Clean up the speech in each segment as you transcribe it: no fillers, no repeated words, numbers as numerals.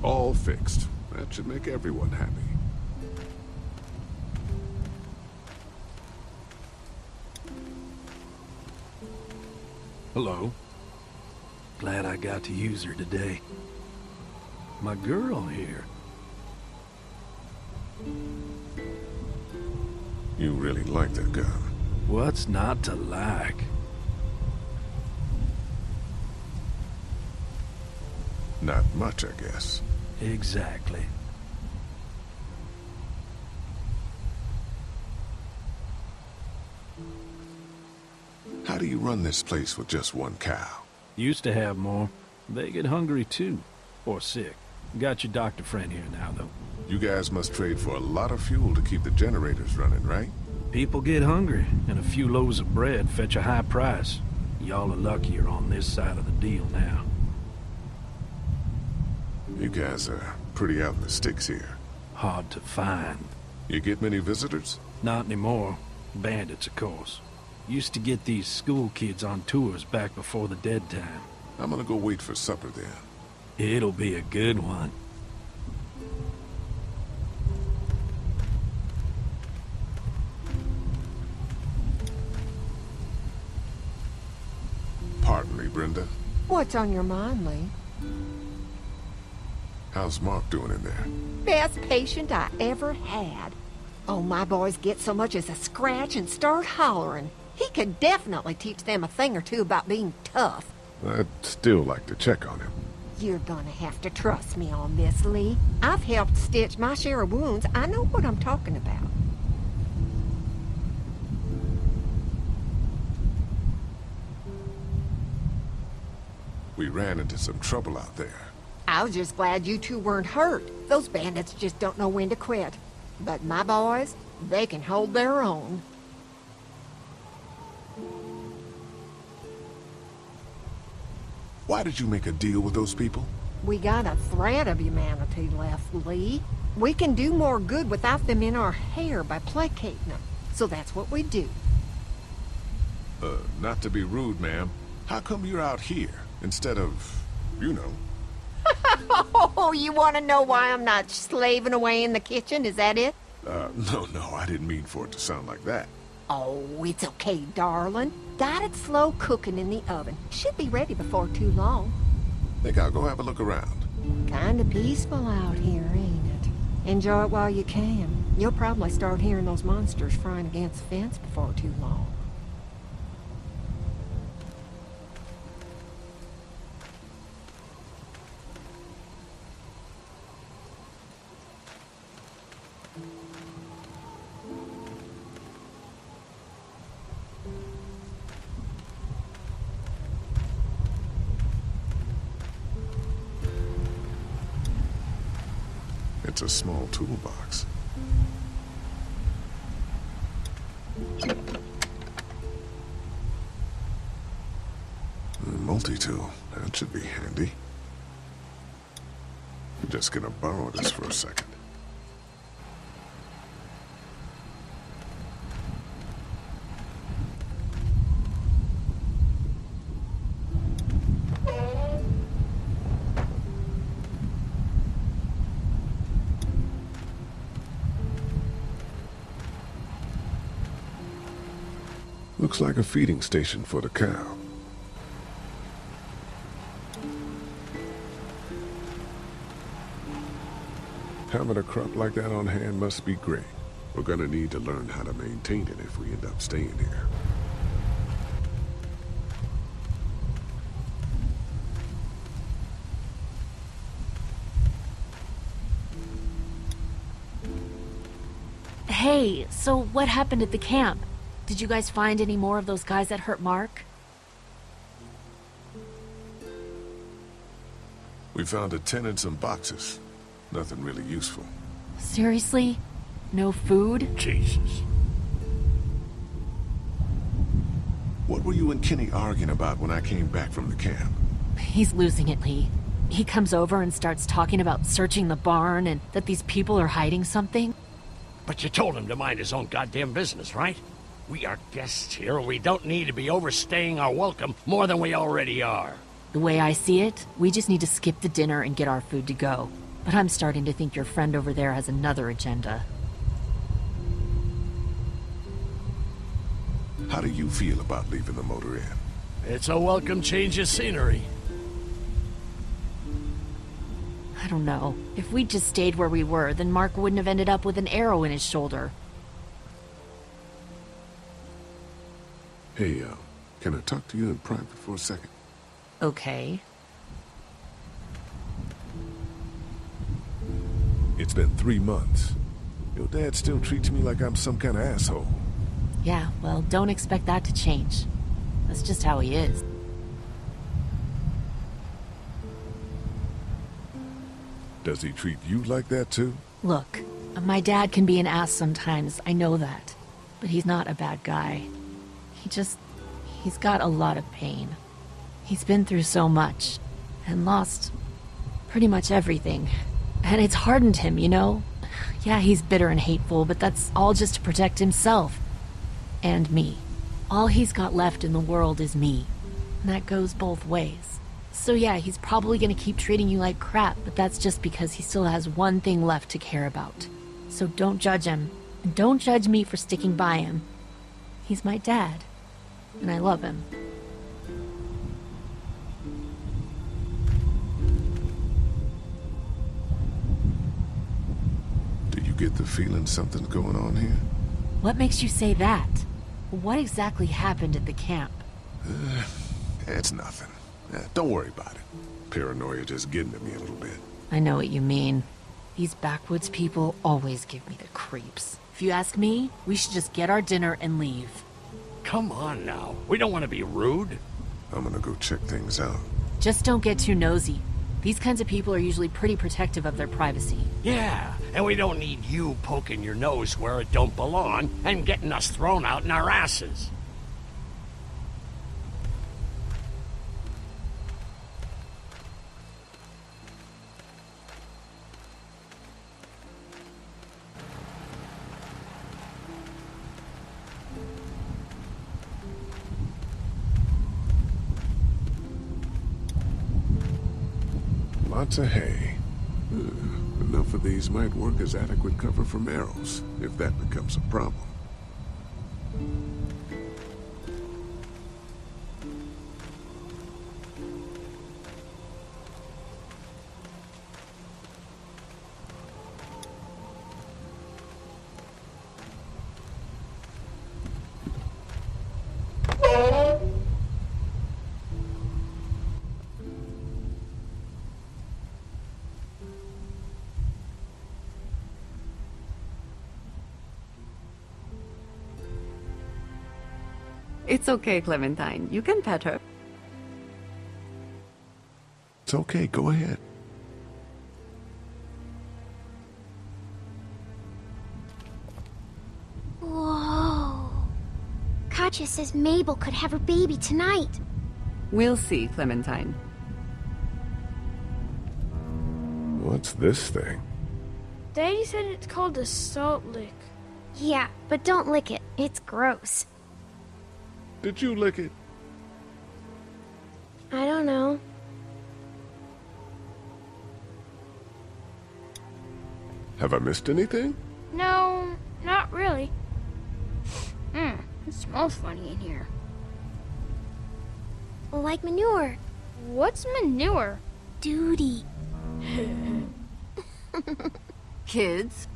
All fixed. That should make everyone happy. Hello. Glad I got to use her today. My girl here. You really like that gun. What's not to like? Not much, I guess. Exactly. How do you run this place with just one cow? Used to have more. They get hungry too. Or sick. Got your doctor friend here now, though. You guys must trade for a lot of fuel to keep the generators running, right? People get hungry, and a few loaves of bread fetch a high price. Y'all are luckier on this side of the deal now. You guys are pretty out in the sticks here. Hard to find. You get many visitors? Not anymore. Bandits, of course. Used to get these school kids on tours back before the dead time. I'm gonna go wait for supper then. It'll be a good one. Pardon me, Brenda. What's on your mind, Lee? How's Mark doing in there? Best patient I ever had. Oh, my boys get so much as a scratch and start hollering. He could definitely teach them a thing or two about being tough. I'd still like to check on him. You're gonna have to trust me on this, Lee. I've helped stitch my share of wounds. I know what I'm talking about. We ran into some trouble out there. I was just glad you two weren't hurt. Those bandits just don't know when to quit. But my boys, they can hold their own. Why did you make a deal with those people? We got a thread of humanity left, Lee. We can do more good without them in our hair by placating them. So that's what we do. Not to be rude, ma'am. How come you're out here instead of, you know? Oh, you want to know why I'm not slaving away in the kitchen? Is that it? No, I didn't mean for it to sound like that. Oh, it's okay, darling. Got it slow cooking in the oven. Should be ready before too long. Think I'll go have a look around. Kinda peaceful out here, ain't it? Enjoy it while you can. You'll probably start hearing those monsters frying against the fence before too long. It's a small toolbox. A multi-tool. That should be handy. I'm just gonna borrow this for a second. Looks like a feeding station for the cow. Having a crop like that on hand must be great. We're gonna need to learn how to maintain it if we end up staying here. Hey, so what happened at the camp? Did you guys find any more of those guys that hurt Mark? We found a tin and some boxes. Nothing really useful. Seriously? No food? Jesus. What were you and Kenny arguing about when I came back from the camp? He's losing it, Lee. he comes over and starts talking about searching the barn and that these people are hiding something. But you told him to mind his own goddamn business, right? We are guests here, and we don't need to be overstaying our welcome more than we already are. The way I see it, we just need to skip the dinner and get our food to go. But I'm starting to think your friend over there has another agenda. How do you feel about leaving the motor inn? It's a welcome change of scenery. I don't know. If we'd just stayed where we were, then Mark wouldn't have ended up with an arrow in his shoulder. Hey, can I talk to you in private for a second? Okay. It's been 3 months. Your dad still treats me like I'm some kind of asshole. Yeah, well, don't expect that to change. That's just how he is. Does he treat you like that too? Look, my dad can be an ass sometimes, I know that. But he's not a bad guy. He's got a lot of pain. He's been through so much, and lost pretty much everything. And it's hardened him, you know? Yeah, he's bitter and hateful, but that's all just to protect himself. And me. All he's got left in the world is me. And that goes both ways. So yeah, he's probably gonna keep treating you like crap, but that's just because he still has one thing left to care about. So don't judge him. And don't judge me for sticking by him. He's my dad. And I love him. Do you get the feeling something's going on here? What makes you say that? What exactly happened at the camp? It's nothing. Don't worry about it. Paranoia just getting to me a little bit. I know what you mean. These backwoods people always give me the creeps. If you ask me, we should just get our dinner and leave. Come on now. We don't want to be rude. I'm gonna go check things out. Just don't get too nosy. These kinds of people are usually pretty protective of their privacy. Yeah, and we don't need you poking your nose where it don't belong and getting us thrown out in our asses. Lots of hay. Enough of these might work as adequate cover from arrows, if that becomes a problem. It's okay, Clementine. You can pet her. It's okay, go ahead. Whoa. Katya says Mabel could have her baby tonight. We'll see, Clementine. What's this thing? Daddy said it's called a salt lick. Yeah, but don't lick it. It's gross. Did you lick it? I don't know. Have I missed anything? No, not really. It smells funny in here. Like manure. What's manure? Duty. Kids?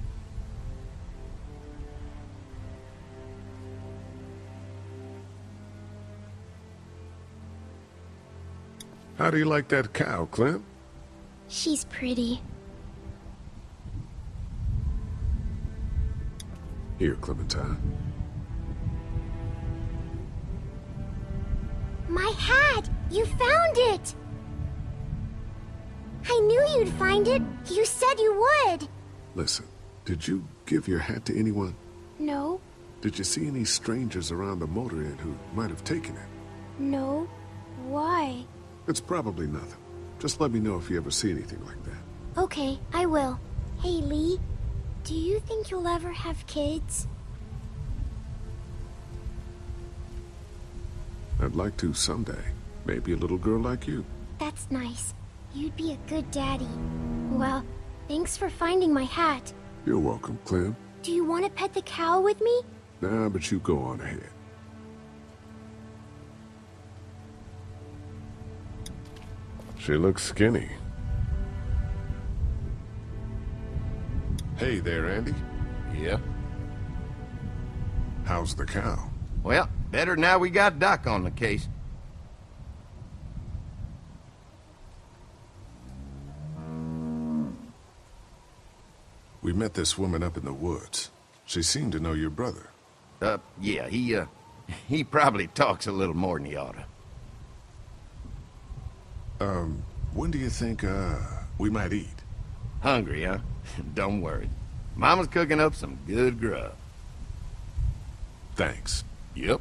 How do you like that cow, Clem? She's pretty. Here, Clementine. My hat! You found it! I knew you'd find it. You said you would. Listen, did you give your hat to anyone? No, Did you see any strangers around the motor inn who might have taken it? no. Why? It's probably nothing. Just let me know if you ever see anything like that. Okay, I will. Hey, Lee, do you think you'll ever have kids? I'd like to someday. Maybe a little girl like you. That's nice. You'd be a good daddy. Well, thanks for finding my hat. You're welcome, Clem. Do you want to pet the cow with me? Nah, but you go on ahead. She looks skinny. Hey there, Andy. Yeah? How's the cow? Well, better now we got Doc on the case. We met this woman up in the woods. She seemed to know your brother. Yeah, he probably talks a little more than he oughta. When do you think, we might eat? Hungry, huh? Don't worry. Mama's cooking up some good grub. Thanks. Yep.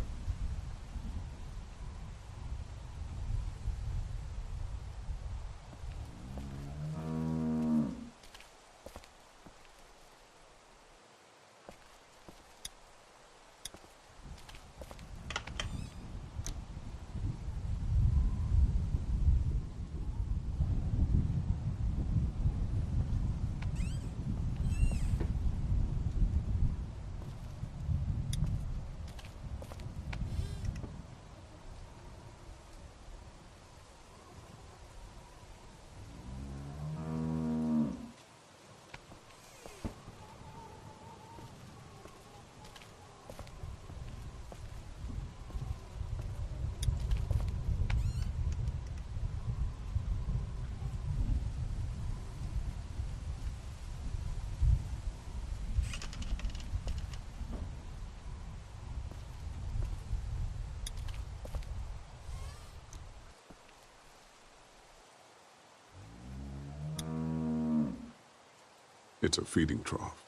It's a feeding trough.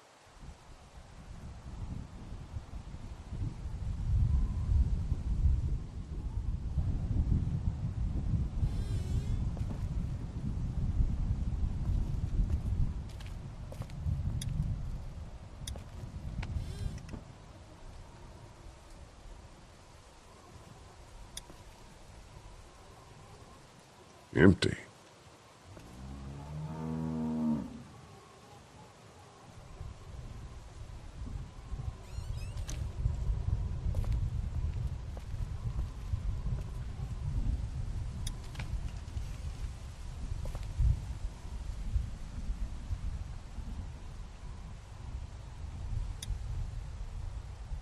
Empty.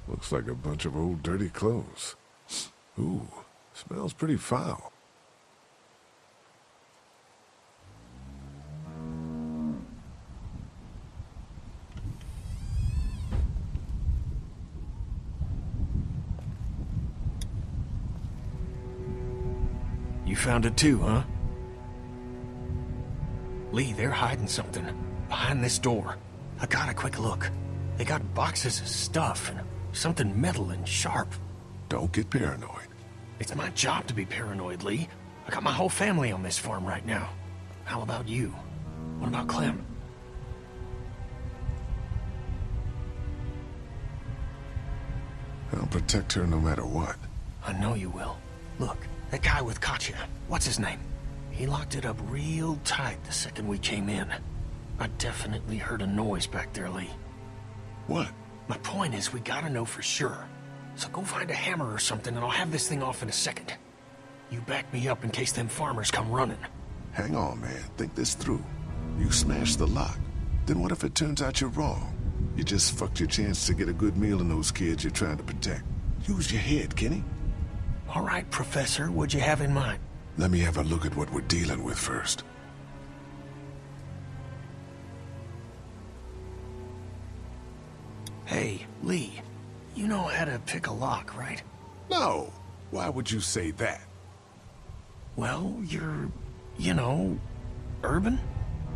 Looks like a bunch of old dirty clothes. Ooh, smells pretty foul. You found it too, huh? Lee, they're hiding something behind this door. I got a quick look. They got boxes of stuff and something metal and sharp. Don't get paranoid. It's my job to be paranoid, Lee. I got my whole family on this farm right now. How about you? What about Clem? I'll protect her no matter what. I know you will. Look, that guy with Katya, what's his name? He locked it up real tight the second we came in. I definitely heard a noise back there, Lee. What? My point is, we gotta know for sure. So go find a hammer or something and I'll have this thing off in a second. You back me up in case them farmers come running. Hang on, man. Think this through. You smashed the lock. Then what if it turns out you're wrong? You just fucked your chance to get a good meal in those kids you're trying to protect. Use your head, Kenny. All right, Professor, what'd you have in mind? Let me have a look at what we're dealing with first. Hey, Lee, you know how to pick a lock, right? No. Why would you say that? Well, you're, you know, urban?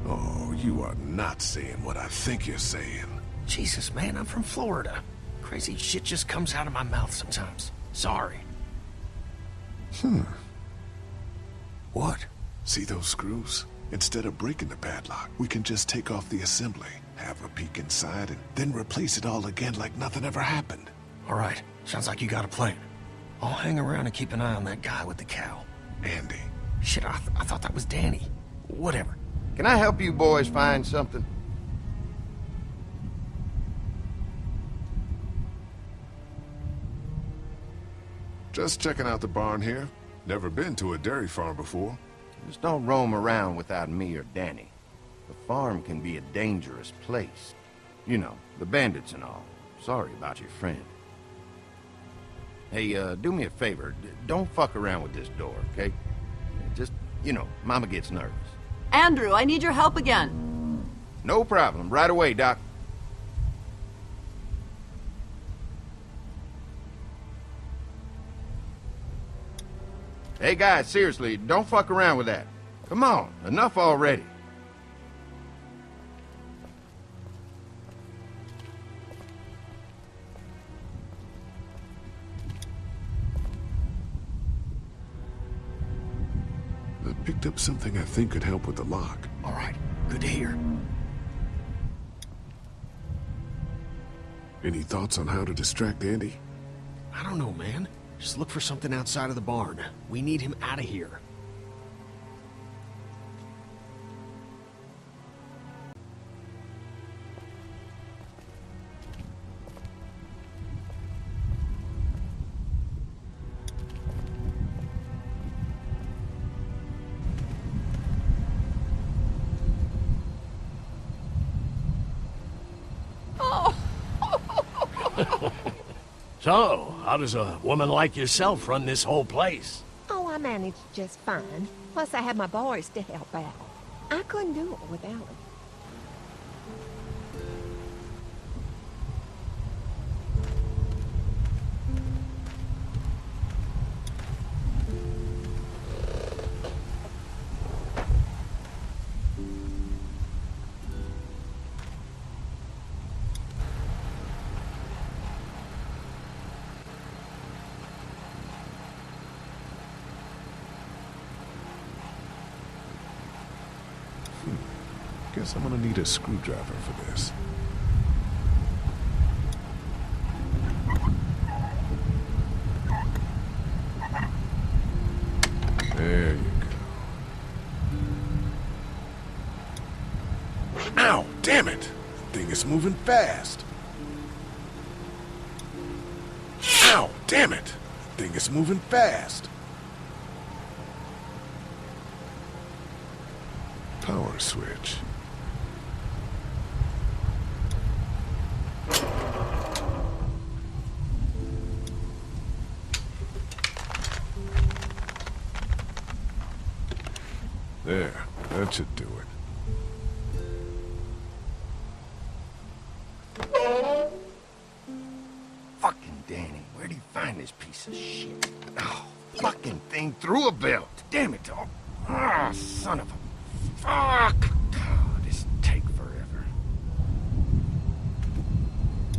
Oh, you are not saying what I think you're saying. Jesus, man, I'm from Florida. Crazy shit just comes out of my mouth sometimes. Sorry. Hmm. What? See those screws? Instead of breaking the padlock, we can just take off the assembly, have a peek inside, and then replace it all again like nothing ever happened. All right, sounds like you got a plan. I'll hang around and keep an eye on that guy with the cow. Andy. Shit, I thought that was Danny. Whatever. Can I help you boys find something? Just checking out the barn here. Never been to a dairy farm before. Just don't roam around without me or Danny. The farm can be a dangerous place. You know, the bandits and all. Sorry about your friend. Hey, do me a favor. Don't fuck around with this door, okay? Just, you know, Mama gets nervous. Andrew, I need your help again. No problem. Right away, Doc. Hey, guys, seriously, don't fuck around with that. Come on, enough already. I picked up something I think could help with the lock. All right, good to hear. Any thoughts on how to distract Andy? I don't know, man. Just look for something outside of the barn. We need him out of here. So, how does a woman like yourself run this whole place? Oh, I managed just fine. Plus, I had my boys to help out. I couldn't do it without them. Guess I'm gonna need a screwdriver for this. There you go. Ow! Damn it! The thing is moving fast. Ow! Damn it! The thing is moving fast. Power switch. There, that should do it. Fucking Danny, where do you find this piece of shit? Oh, fucking thing through a belt. Damn it, dog. Ah, son of a... Fuck! Oh, this take forever.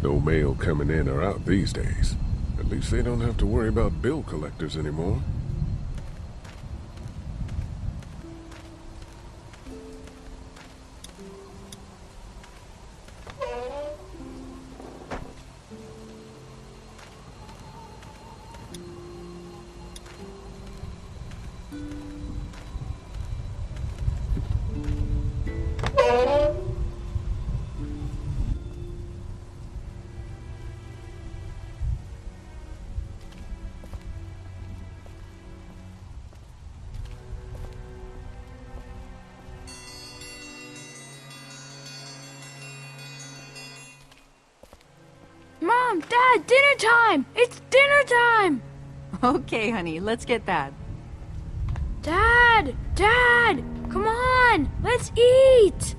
No mail coming in or out these days. At least they don't have to worry about bill collectors anymore. Mom, Dad, dinner time! It's dinner time! Okay, honey, let's get that. Dad! Dad! Come on! Let's eat!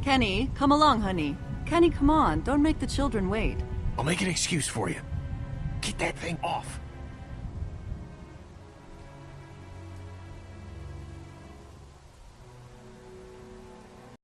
Kenny, come along, honey. Kenny, come on. Don't make the children wait. I'll make an excuse for you. Get that thing off.